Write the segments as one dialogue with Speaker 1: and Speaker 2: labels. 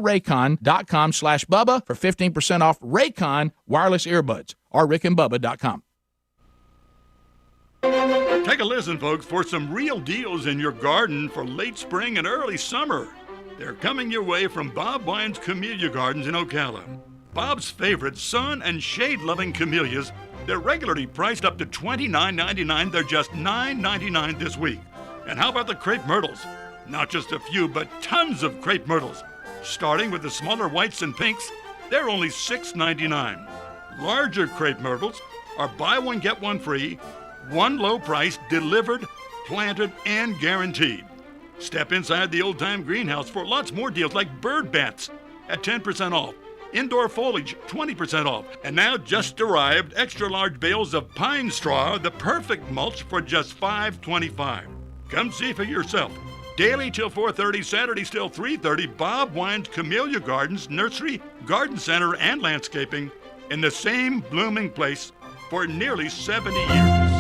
Speaker 1: raycon.com/Bubba for 15% off Raycon wireless earbuds or rickandbubba.com.
Speaker 2: Take a listen, folks, for some real deals in your garden for late spring and early summer. They're coming your way from Bob Wine's Camellia Gardens in Ocala. Bob's favorite sun and shade-loving camellias, they're regularly priced up to $29.99. They're just $9.99 this week. And how about the crepe myrtles? Not just a few, but tons of crepe myrtles. Starting with the smaller whites and pinks, they're only $6.99. Larger crepe myrtles are buy one, get one free, one low price, delivered, planted, and guaranteed. Step inside the old-time greenhouse for lots more deals like bird bats at 10% off, indoor foliage 20% off, and now just arrived extra-large bales of pine straw, the perfect mulch, for just $5.25. Come see for yourself. Daily till 4:30, Saturdays till 3:30, Bob Wine's Camellia Gardens, Nursery, Garden Center, and Landscaping in the same blooming place for nearly 70 years.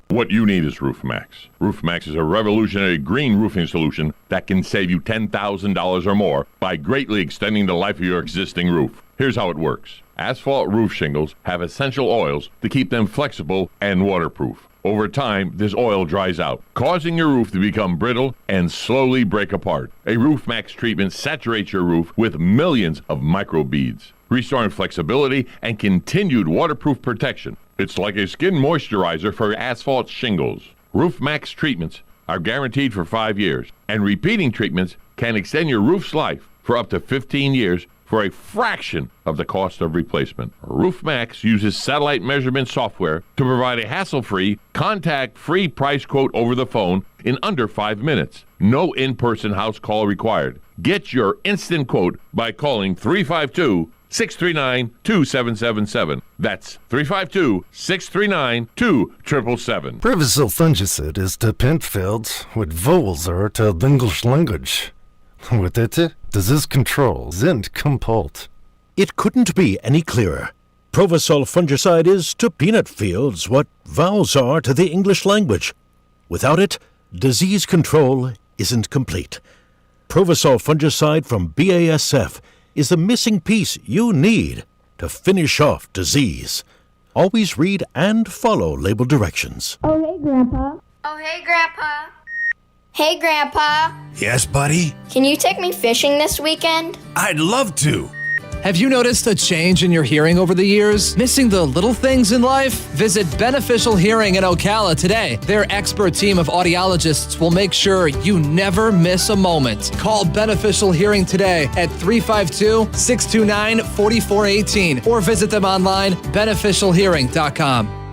Speaker 3: What you need is RoofMax. RoofMax is a revolutionary green roofing solution that can save you $10,000 or more by greatly extending the life of your existing roof. Here's how it works. Asphalt roof shingles have essential oils to keep them flexible and waterproof. Over time, this oil dries out, causing your roof to become brittle and slowly break apart. A RoofMax treatment saturates your roof with millions of microbeads, restoring flexibility and continued waterproof protection. It's like a skin moisturizer for asphalt shingles. RoofMax treatments are guaranteed for 5 years, and repeating treatments can extend your roof's life for up to 15 years for a fraction of the cost of replacement. RoofMax uses satellite measurement software to provide a hassle-free, contact-free price quote over the phone in under 5 minutes. No in-person house call required. Get your instant quote by calling 352-639-2777. That's 352-639-2777.
Speaker 4: Previsil fungicide is to plant fields what vowels are to the English language. With it, disease control sind compult.
Speaker 5: It couldn't be any clearer. Provisol fungicide is to peanut fields what vowels are to the English language. Without it, disease control isn't complete. Provisol fungicide from BASF is the missing piece you need to finish off disease. Always read and follow label directions.
Speaker 6: Oh, hey, Grandpa. Oh, hey, Grandpa. Hey, Grandpa.
Speaker 7: Yes, buddy?
Speaker 6: Can you take me fishing this weekend?
Speaker 7: I'd love to.
Speaker 8: Have you noticed a change in your hearing over the years? Missing the little things in life? Visit Beneficial Hearing in Ocala today. Their expert team of audiologists will make sure you never miss a moment. Call Beneficial Hearing today at 352-629-4418 or visit them online, beneficialhearing.com.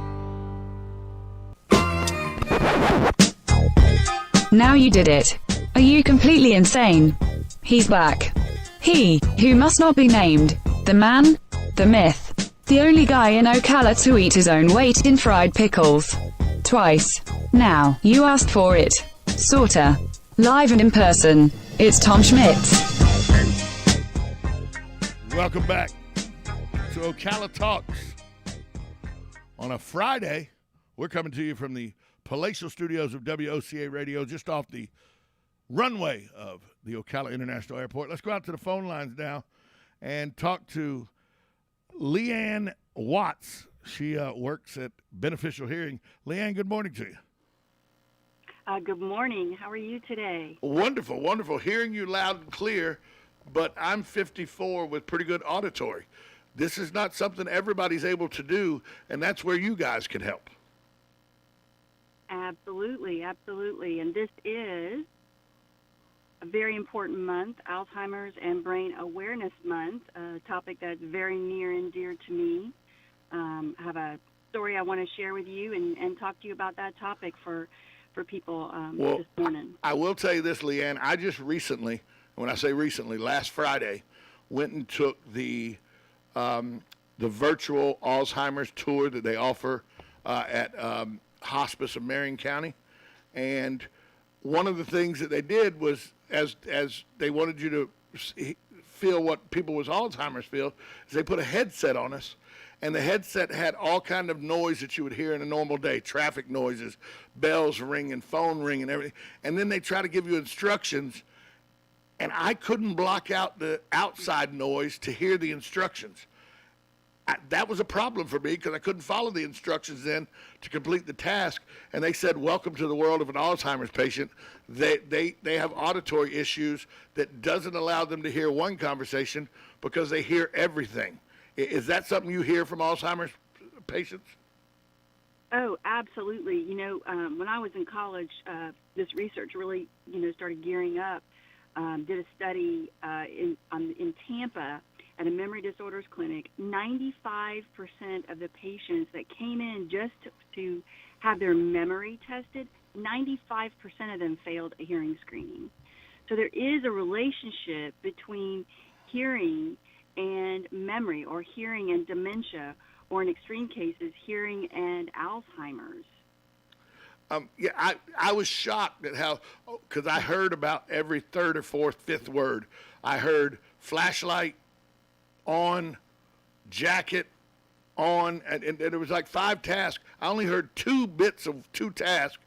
Speaker 9: Now you did it. Are you completely insane? He's back. He, who must not be named, the man, the myth, the only guy in Ocala to eat his own weight in fried pickles. Twice. Now, you asked for it. Sorta. Live and in person, it's Tom Schmitz.
Speaker 10: Welcome back to Ocala Talks. On a Friday, we're coming to you from the palatial studios of WOCA Radio, just off the runway of the Ocala International Airport. Let's go out to the phone lines now and talk to Leanne Watts. She works at Beneficial Hearing. Leanne, good morning to you.
Speaker 11: Good morning. How are you today?
Speaker 10: Wonderful, wonderful. Hearing you loud and clear, but I'm 54 with pretty good auditory. This is not something everybody's able to do, and that's where you guys can help.
Speaker 11: Absolutely, absolutely. And this is a very important month, Alzheimer's and Brain Awareness Month, a topic that's very near and dear to me. I have a story I want to share with you and talk to you about that topic for people this morning.
Speaker 10: I will tell you this, Leanne. I just recently, when I say recently, last Friday, went and took the virtual Alzheimer's tour that they offer at Hospice of Marion County. And one of the things that they did was, as they wanted you to feel what people with Alzheimer's feel, is they put a headset on us, and the headset had all kind of noise that you would hear in a normal day, traffic noises, bells ringing, phone ringing, everything. And then they try to give you instructions, and I couldn't block out the outside noise to hear the instructions. That was a problem for me because I couldn't follow the instructions then to complete the task. And they said, welcome to the world of an Alzheimer's patient. They have auditory issues that doesn't allow them to hear one conversation because they hear everything. Is that something you hear from Alzheimer's patients?
Speaker 11: Oh, absolutely. You know, when I was in college, this research really, started gearing up. Did a study in Tampa at a memory disorders clinic. 95% of the patients that came in just to have their memory tested, 95% of them failed a hearing screening. So there is a relationship between hearing and memory, or hearing and dementia, or in extreme cases, hearing and Alzheimer's.
Speaker 10: I was shocked at how, because I heard about every third or fourth, fifth word. I heard flashlight, on, jacket, on, and it was like 5 tasks. I only heard 2 bits of 2 tasks,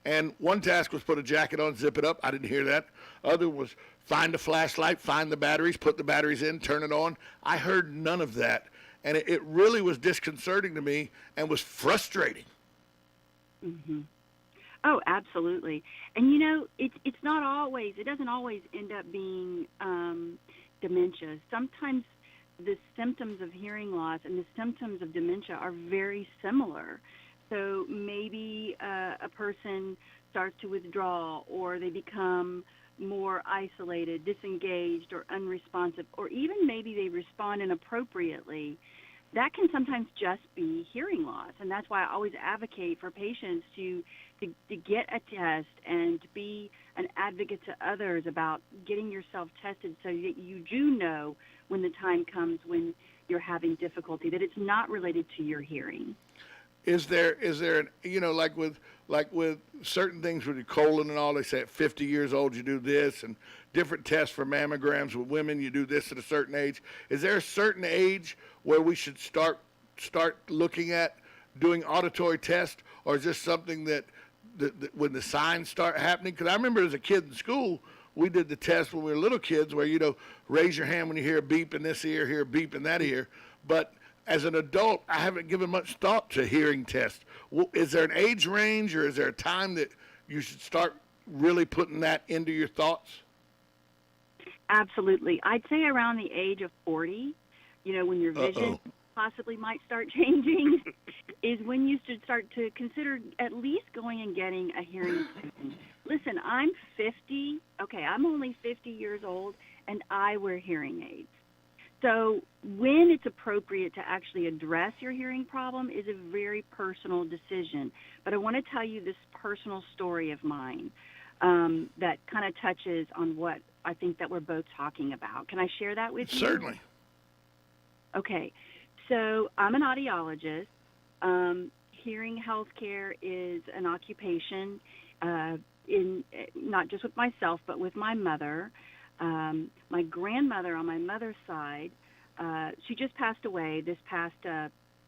Speaker 10: and one task was put a jacket on, zip it up. I didn't hear that. Other was find a flashlight, find the batteries, put the batteries in, turn it on. I heard none of that, and it really was disconcerting to me and was frustrating.
Speaker 11: Mm-hmm. Oh, absolutely. And it's not always, it doesn't always end up being dementia. Sometimes the symptoms of hearing loss and the symptoms of dementia are very similar. So maybe a person starts to withdraw, or they become more isolated, disengaged, or unresponsive, or even maybe they respond inappropriately. That can sometimes just be hearing loss, and that's why I always advocate for patients to get a test and to be an advocate to others about getting yourself tested so that you do know when the time comes when you're having difficulty, that it's not related to your hearing.
Speaker 10: Is there like with certain things with your colon and all, they say at 50 years old you do this, and different tests for mammograms with women, you do this at a certain age. Is there a certain age where we should start looking at doing auditory tests, or is this something that when the signs start happening? Because I remember as a kid in school, we did the test when we were little kids where, raise your hand when you hear a beep in this ear, hear a beep in that ear. But as an adult, I haven't given much thought to hearing tests. Is there an age range, or is there a time that you should start really putting that into your thoughts?
Speaker 11: Absolutely. I'd say around the age of 40, when your vision possibly might start changing, is when you should start to consider at least going and getting a hearing screening. Listen, I'm 50. Okay, I'm only 50 years old, and I wear hearing aids. So when it's appropriate to actually address your hearing problem is a very personal decision. But I want to tell you this personal story of mine that kind of touches on what I think that we're both talking about. Can I share that with you?
Speaker 10: Certainly.
Speaker 11: Okay. So I'm an audiologist. Hearing healthcare is an occupation in not just with myself, but with my mother. My grandmother on my mother's side, she just passed away this past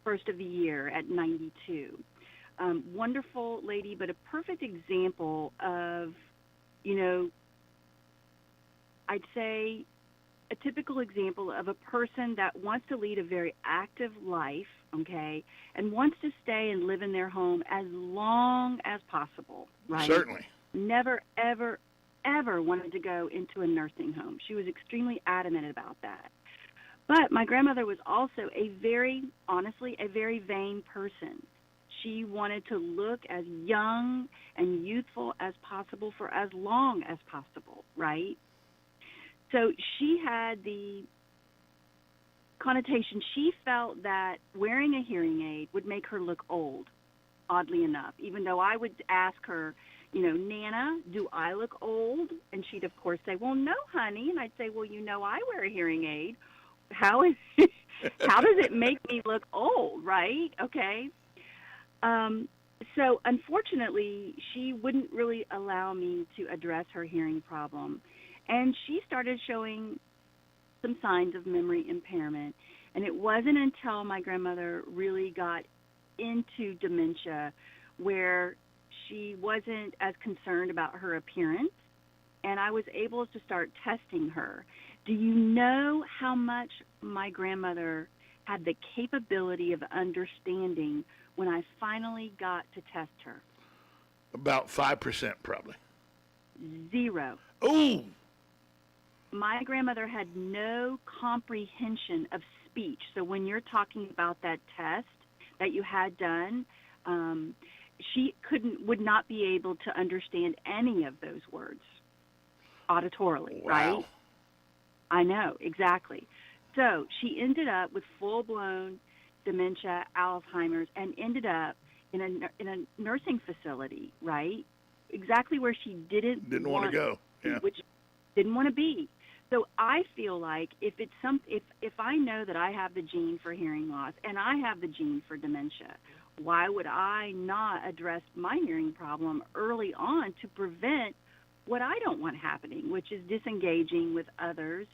Speaker 11: first of the year at 92. Wonderful lady, but a perfect example of, I'd say a typical example of a person that wants to lead a very active life, okay, and wants to stay and live in their home as long as possible, right?
Speaker 10: Certainly.
Speaker 11: Never, ever, ever wanted to go into a nursing home. She was extremely adamant about that. But my grandmother was also a very vain person. She wanted to look as young and youthful as possible for as long as possible, right? So she had the connotation, she felt that wearing a hearing aid would make her look old, oddly enough, even though I would ask her, Nana, do I look old? And she'd, of course, say, well, no, honey. And I'd say, well, I wear a hearing aid. How does it make me look old, right? Okay. So, unfortunately, she wouldn't really allow me to address her hearing problem. And she started showing some signs of memory impairment. And it wasn't until my grandmother really got into dementia where she wasn't as concerned about her appearance and I was able to start testing her. Do you know how much my grandmother had the capability of understanding when I finally got to test her?
Speaker 10: About 5%, probably.
Speaker 11: 0.
Speaker 10: Ooh!
Speaker 11: My grandmother had no comprehension of speech. So when you're talking about that test that you had done, she would not be able to understand any of those words auditorily,
Speaker 10: Wow.
Speaker 11: right? I know, exactly. So she ended up with full-blown dementia, Alzheimer's, and ended up in a nursing facility, right? Exactly where she didn't
Speaker 10: want to go. Yeah.
Speaker 11: Which didn't want to be. So I feel like if I know that I have the gene for hearing loss and I have the gene for dementia, why would I not address my hearing problem early on to prevent what I don't want happening, which is disengaging with others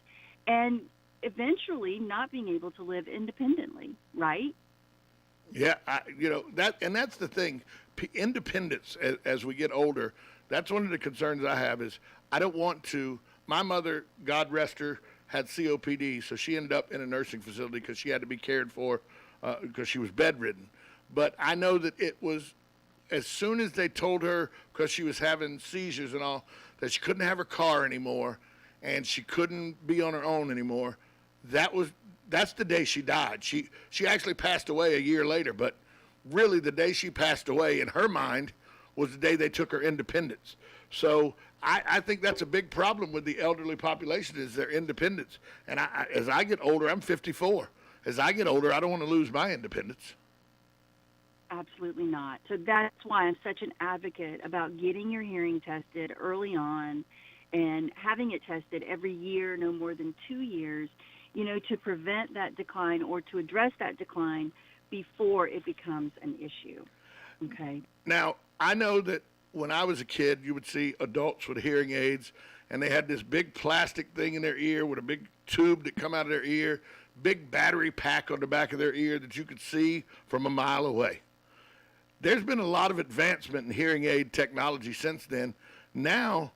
Speaker 11: and eventually not being able to live independently, right?
Speaker 10: Yeah, that's the thing. Independence as we get older, that's one of the concerns I have is I don't want to. My mother, God rest her, had COPD, so she ended up in a nursing facility because she had to be cared for because she was bedridden. But I know that it was as soon as they told her, because she was having seizures and all, that she couldn't have her car anymore and she couldn't be on her own anymore, that's the day she died. She actually passed away a year later, but really the day she passed away in her mind was the day they took her independence. So I think that's a big problem with the elderly population is their independence. And as I get older, I'm 54. As I get older, I don't want to lose my independence.
Speaker 11: Absolutely not. So that's why I'm such an advocate about getting your hearing tested early on and having it tested every year, no more than 2 years, to prevent that decline or to address that decline before it becomes an issue. Okay.
Speaker 10: Now, I know that when I was a kid, you would see adults with hearing aids, and they had this big plastic thing in their ear with a big tube that come out of their ear, big battery pack on the back of their ear that you could see from a mile away. There's been a lot of advancement in hearing aid technology since then. Now,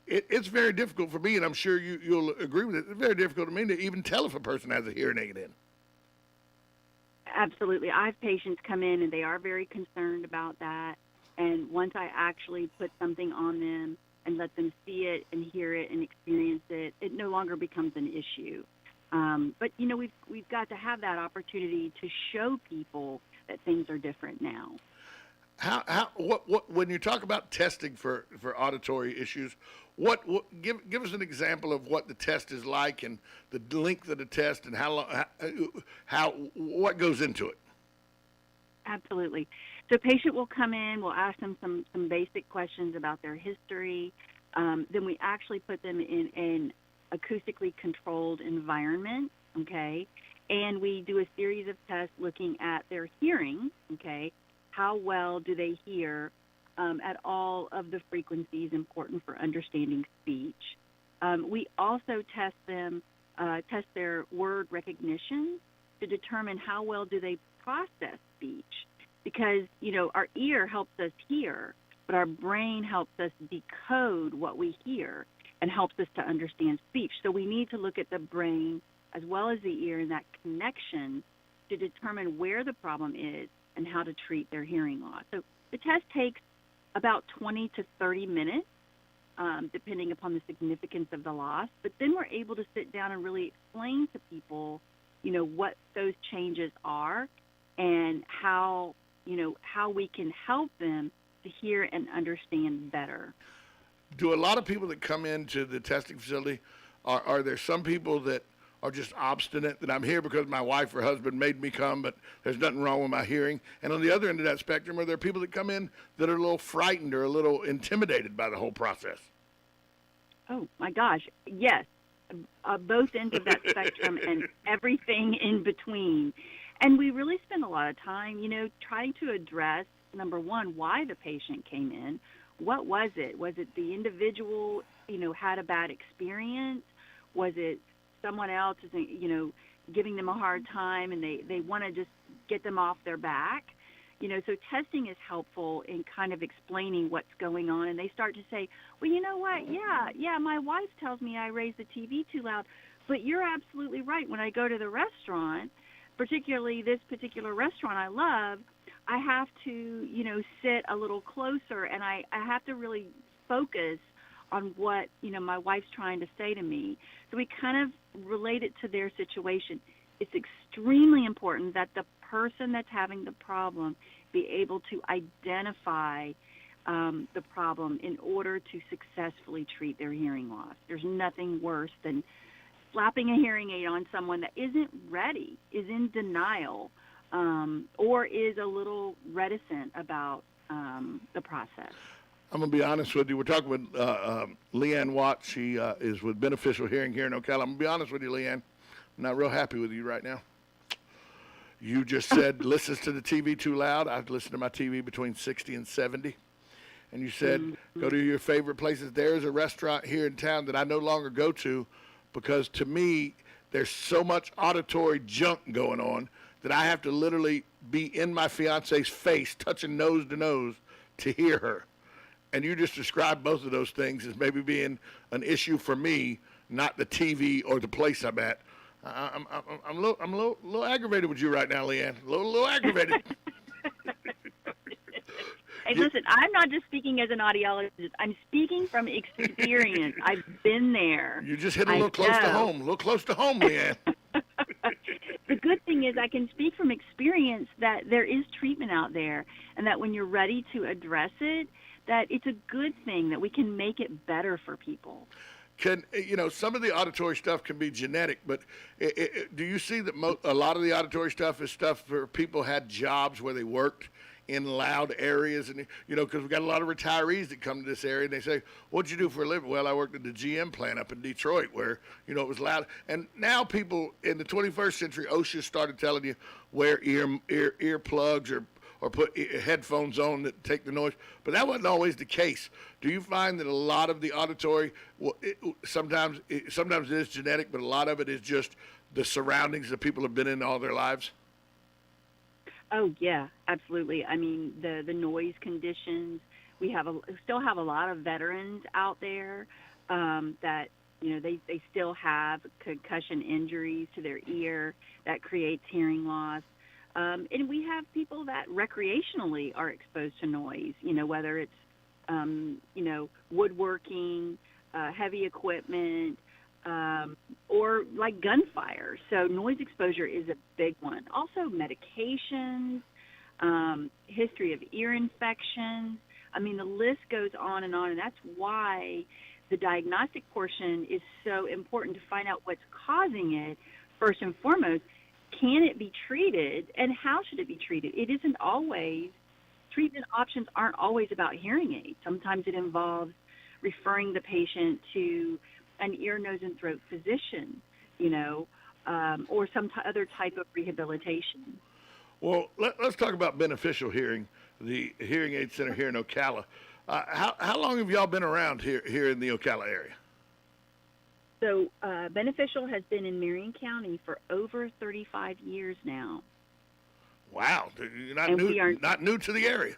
Speaker 10: it's very difficult for me, and I'm sure you'll agree with it, it's very difficult to me to even tell if a person has a hearing aid in.
Speaker 11: Absolutely. I have patients come in, and they are very concerned about that. And once I actually put something on them and let them see it and hear it and experience it, it no longer becomes an issue. But, we've got to have that opportunity to show people that things are different now.
Speaker 10: What when you talk about testing for auditory issues, give us an example of what the test is like and the length of the test and what goes into it.
Speaker 11: Absolutely. So a patient will come in, we'll ask them some basic questions about their history. Then we actually put them in an acoustically controlled environment, okay? And we do a series of tests looking at their hearing, okay? How well do they hear at all of the frequencies important for understanding speech? We also test their word recognition to determine how well do they process speech. Because, our ear helps us hear, but our brain helps us decode what we hear and helps us to understand speech. So we need to look at the brain as well as the ear and that connection to determine where the problem is and how to treat their hearing loss. So the test takes about 20 to 30 minutes, depending upon the significance of the loss. But then we're able to sit down and really explain to people, what those changes are and how we can help them to hear and understand better.
Speaker 10: Do a lot of people that come into the testing facility, are there some people that are just obstinate that I'm here because my wife or husband made me come, but there's nothing wrong with my hearing? And on the other end of that spectrum, are there people that come in that are a little frightened or a little intimidated by the whole process?
Speaker 11: Oh, my gosh, yes. Both ends of that spectrum and everything in between. And we really spend a lot of time, trying to address, number one, why the patient came in. What was it? Was it the individual, had a bad experience? Was it someone else, giving them a hard time and they want to just get them off their back? So testing is helpful in kind of explaining what's going on, and they start to say, well, you know what, yeah, my wife tells me I raise the TV too loud, but you're absolutely right. When I go to the restaurant, particularly this particular restaurant I love, I have to, sit a little closer, and I have to really focus on what, my wife's trying to say to me. So we kind of relate it to their situation. It's extremely important that the person that's having the problem be able to identify the problem in order to successfully treat their hearing loss. There's nothing worse than slapping a hearing aid on someone that isn't ready, is in denial, or is a little reticent about the process.
Speaker 10: I'm going to be honest with you. We're talking with Leanne Watts. She is with Beneficial Hearing here in Ocala. I'm going to be honest with you, Leanne. I'm not real happy with you right now. You just said, listens to the TV too loud. I listen to my TV between 60 and 70. And you said, go to your favorite places. There's a restaurant here in town that I no longer go to because, to me, there's so much auditory junk going on that I have to literally be in my fiance's face, touching nose to nose, to hear her. And you just described both of those things as maybe being an issue for me, not the TV or the place I'm at. I'm a little aggravated with you right now, Leanne. A little aggravated.
Speaker 11: Hey, listen, I'm not just speaking as an audiologist. I'm speaking from experience. I've been there.
Speaker 10: You just hit a little close to home. A little close to home, Leanne.
Speaker 11: The good thing is I can speak from experience that there is treatment out there, and that when you're ready to address it, that it's a good thing, that we can make it better for people.
Speaker 10: Some of the auditory stuff can be genetic, but do you see that a lot of the auditory stuff is stuff where people had jobs where they worked in loud areas? And, because we've got a lot of retirees that come to this area and they say, what'd you do for a living? Well, I worked at the GM plant up in Detroit where, it was loud. And now people in the 21st century, OSHA started telling you wear ear plugs or put headphones on that take the noise. But that wasn't always the case. Do you find that a lot of the auditory, sometimes it is genetic, but a lot of it is just the surroundings that people have been in all their lives?
Speaker 11: Oh, yeah, absolutely. I mean, the noise conditions, we still have a lot of veterans out there that, they still have concussion injuries to their ear that creates hearing loss. And we have people that recreationally are exposed to noise, whether it's, woodworking, heavy equipment, or like gunfire. So noise exposure is a big one. Also medications, history of ear infections. I mean, the list goes on, and that's why the diagnostic portion is so important, to find out what's causing it. First and foremost, can it be treated, and how should it be treated? It isn't always, treatment options aren't always about hearing aids. Sometimes it involves referring the patient to an ear, nose, and throat physician, or some other type of rehabilitation.
Speaker 10: Well, let's talk about Beneficial Hearing, the hearing aid center here in Ocala. How long have y'all been around here in the Ocala area?
Speaker 11: So Beneficial has been in Marion County for over 35 years now.
Speaker 10: Wow. You're not new to the area.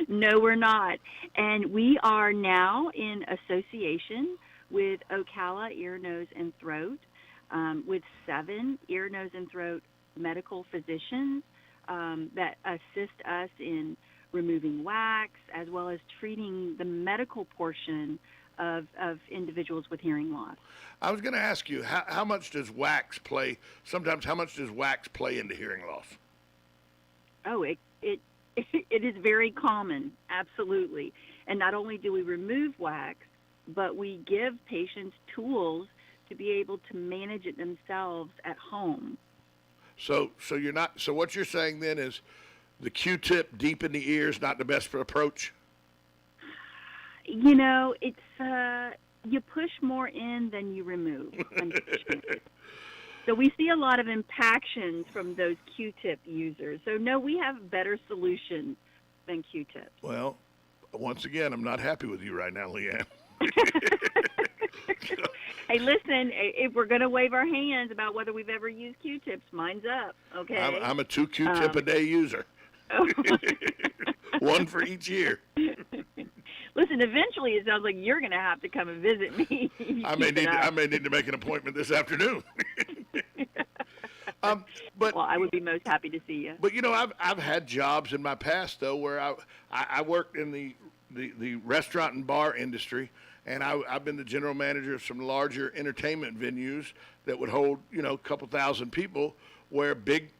Speaker 11: No, we're not. And we are now in association with Ocala Ear, Nose, and Throat, with 7 ear, nose, and throat medical physicians that assist us in removing wax, as well as treating the medical portion of individuals with hearing loss.
Speaker 10: I was going to ask you, how much does wax play? Sometimes, how much does wax play into hearing loss?
Speaker 11: Oh, it is very common, absolutely. And not only do we remove wax, but we give patients tools to be able to manage it themselves at home. So
Speaker 10: what you're saying then is the Q-tip deep in the ear is not the best approach?
Speaker 11: It's you push more in than you remove. So we see a lot of impactions from those Q-tip users. So no, we have better solutions than Q-tips.
Speaker 10: Well, once again, I'm not happy with you right now, Leanne.
Speaker 11: Hey, listen, if we're going to wave our hands about whether we've ever used Q-tips, mine's up, okay?
Speaker 10: I'm a 2 Q-tip a day user. One for each year.
Speaker 11: Listen, eventually it sounds like you're going to have to come and visit me.
Speaker 10: I may need to make an appointment this afternoon. But
Speaker 11: well, I would be most happy to see you.
Speaker 10: But I've had jobs in my past though where I worked in the restaurant and bar industry, and I've been the general manager of some larger entertainment venues that would hold a couple thousand people, where big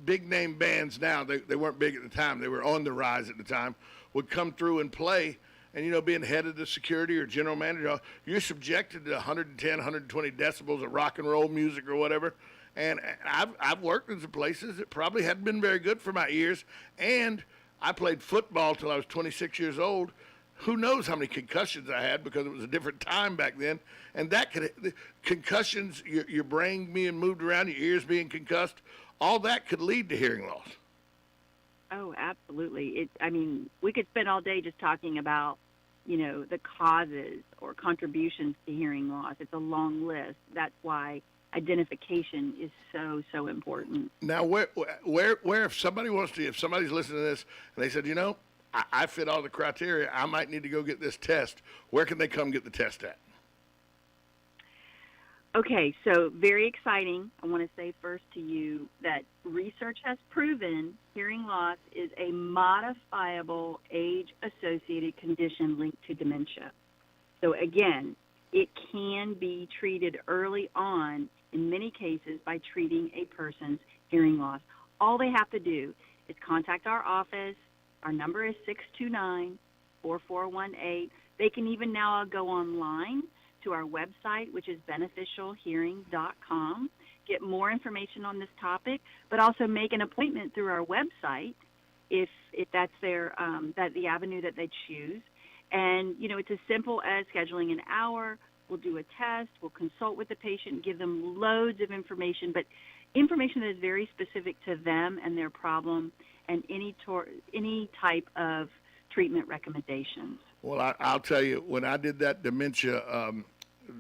Speaker 10: name bands now, they weren't big at the time, they were on the rise at the time, would come through and play. And, being head of the security or general manager, you're subjected to 110, 120 decibels of rock and roll music or whatever. And I've worked in some places that probably hadn't been very good for my ears. And I played football till I was 26 years old. Who knows how many concussions I had, because it was a different time back then. And concussions, your brain being moved around, your ears being concussed, all that could lead to hearing loss.
Speaker 11: Oh, absolutely. We could spend all day just talking about, the causes or contributions to hearing loss. It's a long list. That's why identification is so important.
Speaker 10: Now, where if somebody's listening to this and they said, I fit all the criteria, I might need to go get this test, where can they come get the test at?
Speaker 11: Okay, so very exciting. I want to say first to you that research has proven hearing loss is a modifiable age-associated condition linked to dementia. So again, it can be treated early on, in many cases, by treating a person's hearing loss. All they have to do is contact our office. Our number is 629-4418. They can even now go online to our website, which is beneficialhearing.com, get more information on this topic, but also make an appointment through our website if that's that's the avenue that they choose. And, it's as simple as scheduling an hour. We'll do a test. We'll consult with the patient, give them loads of information, but information that is very specific to them and their problem, and any type of treatment recommendations.
Speaker 10: Well, I'll tell you, when I did that dementia,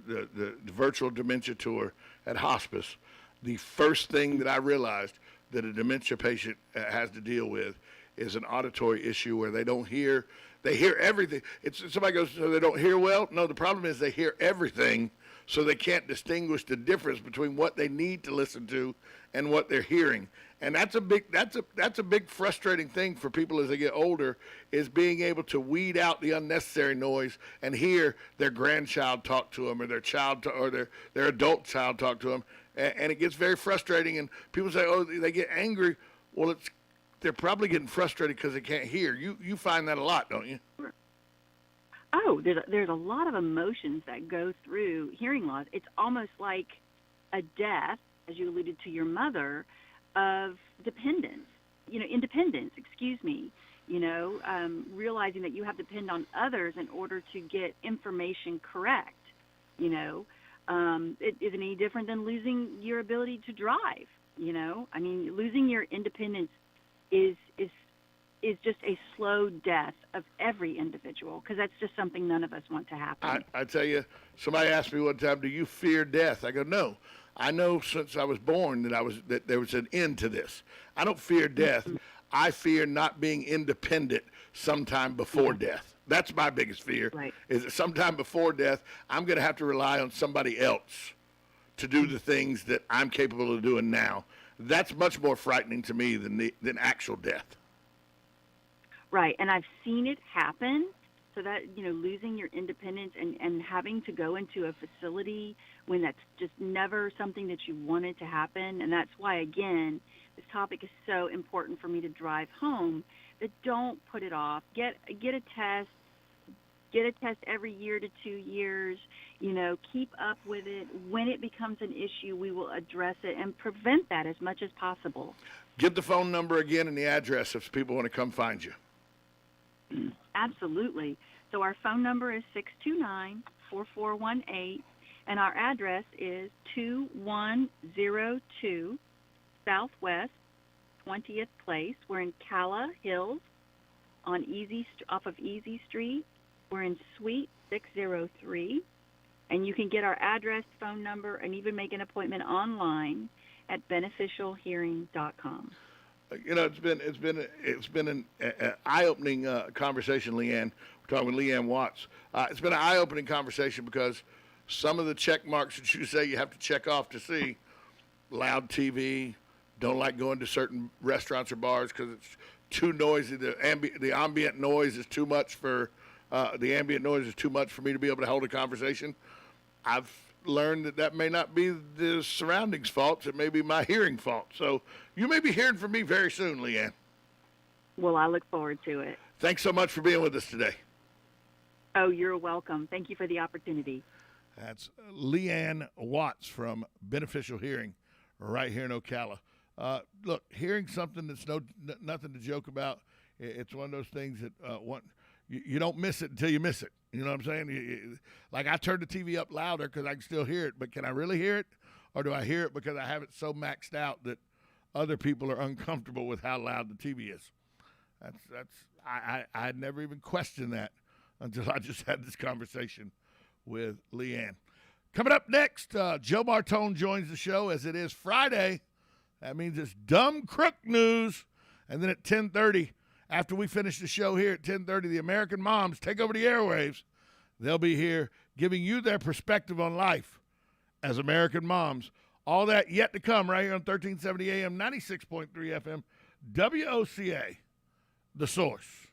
Speaker 10: the virtual dementia tour at hospice, the first thing that I realized that a dementia patient has to deal with is an auditory issue where they don't hear. They hear everything. Somebody goes, so they don't hear well? No, the problem is they hear everything, so they can't distinguish the difference between what they need to listen to and what they're hearing. And that's a big frustrating thing for people as they get older, is being able to weed out the unnecessary noise and hear their grandchild talk to them, or their child or their adult child talk to them. And it gets very frustrating, and people say, oh, they get angry. Well, they're probably getting frustrated because they can't hear. You find that a lot, don't you?
Speaker 11: Oh, there's a lot of emotions that go through hearing loss. It's almost like a death, as you alluded to your mother, of independence, realizing that you have to depend on others in order to get information correct. It isn't any different than losing your ability to drive. Losing your independence is just a slow death of every individual, because that's just something none of us want to happen.
Speaker 10: I tell you, somebody asked me one time, do you fear death? I go, no. I know since I was born that there was an end to this. I don't fear death. I fear not being independent sometime before death. That's my biggest fear, is that sometime before death, I'm going to have to rely on somebody else to do the things that I'm capable of doing now. That's much more frightening to me than actual death.
Speaker 11: Right, and I've seen it happen. So that, losing your independence and having to go into a facility when that's just never something that you wanted to happen. And that's why, again, this topic is so important for me to drive home, that don't put it off. Get a test. Get a test every year to 2 years. Keep up with it. When it becomes an issue, we will address it and prevent that as much as possible.
Speaker 10: Give the phone number again and the address if people want to come find you.
Speaker 11: Absolutely. So our phone number is 629-4418, and our address is 2102 Southwest 20th Place. We're in Ocala Hills off of Easy Street. We're in Suite 603. And you can get our address, phone number, and even make an appointment online at beneficialhearing.com.
Speaker 10: You know, it's been an eye-opening conversation, Leanne. We're talking with Leanne Watts. It's been an eye-opening conversation because some of the check marks that you say you have to check off to see, loud TV, don't like going to certain restaurants or bars because it's too noisy. The ambient noise is too much for the ambient noise is too much for me to be able to hold a conversation. I've learned that may not be the surroundings' fault. It may be my hearing fault. So you may be hearing from me very soon, Leanne.
Speaker 11: Well, I look forward to it.
Speaker 10: Thanks so much for being with us today.
Speaker 11: Oh, you're welcome. Thank you for the opportunity.
Speaker 10: That's Leanne Watts from Beneficial Hearing right here in Ocala. Look, hearing something that's nothing to joke about, it's one of those things that you don't miss it until you miss it. You know what I'm saying? Like I turned the TV up louder because I can still hear it, but can I really hear it? Or do I hear it because I have it so maxed out that other people are uncomfortable with how loud the TV is? I had never even questioned that until I just had this conversation with Leanne. Coming up next, Joe Martone joins the show as it is Friday. That means it's Dumb Crook News. And then at 10:30, after we finish the show here at 10:30, the American Moms take over the airwaves. They'll be here giving you their perspective on life as American moms. All that yet to come right here on 1370 AM, 96.3 FM, WOCA, The Source.